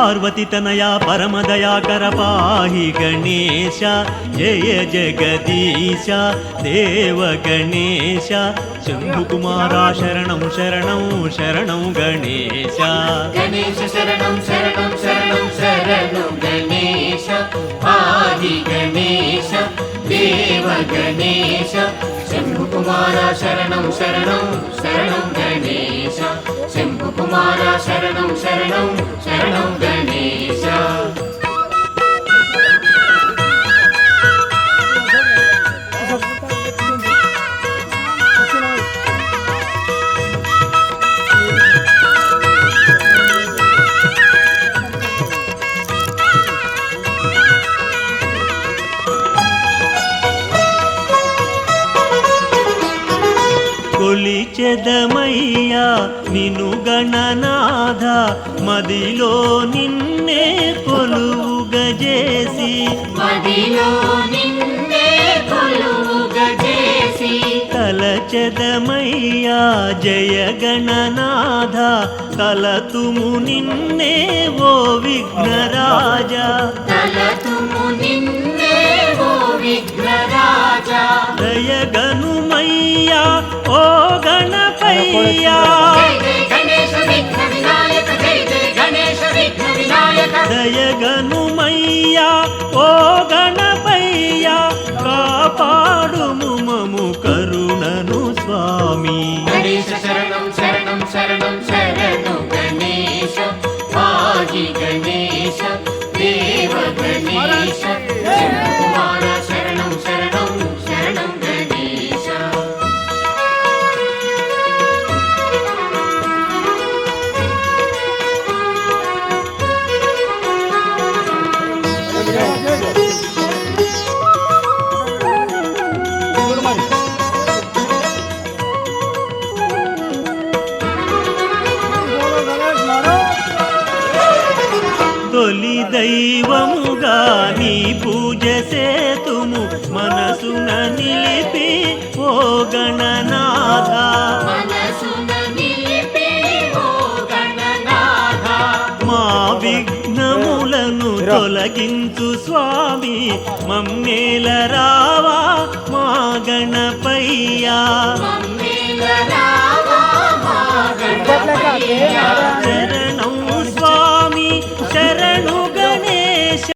పార్వతి తనయ పరమదయాకర పాహి గణేశ జయ జగదీశ దేవ గణేశ శంభుకుమార శరణం శరణం శరణం గణేశ గణేశ శరణం శరణం శరణం శరణం గణేశ పాహి గణేశ దేవ గణేశ శంభుకుమార శరణం శరణం శరణం గణేశ శంభుకుమార శరణం శరణం శరణం గణేశ కొలిచెదమయ్యా నిను గణనాథ మదిలో నిన్నే కొలువుగజేసి మదిలో నిన్నే కొలువుగజేసి తలచెదమయ్యా జయ గణనాథ తలతుము నిన్నే ఓ విఘ్నరాజా తలతుము నిన్నే ఓ విఘ్నరాజా దయగనుమయ్యా ఓ గణపయ్యా జై జై గణేశ విఘ్న వినాయక జై జై గణేశ విఘ్న వినాయక దయగనుమయ్యా ఓ గణపయ్యా కాపాడుము మము కరుణను స్వామి గణేశ శరణం శరణం శరణం శరణం గణేశ పాహి గణేశ దేవ గణేశ శంభుకుమార శరణం శరణం శరణం గణేశ తొలి దైవముగా నీ పూజ సేతుము మనసున నిలిపి ఓ గణనాథ మనసున నిలిపి ఓ గణనాథ మా విఘ్నములను తొలగించు స్వామి మమ్మేల రావా మా గణపయ్యా మమ్మ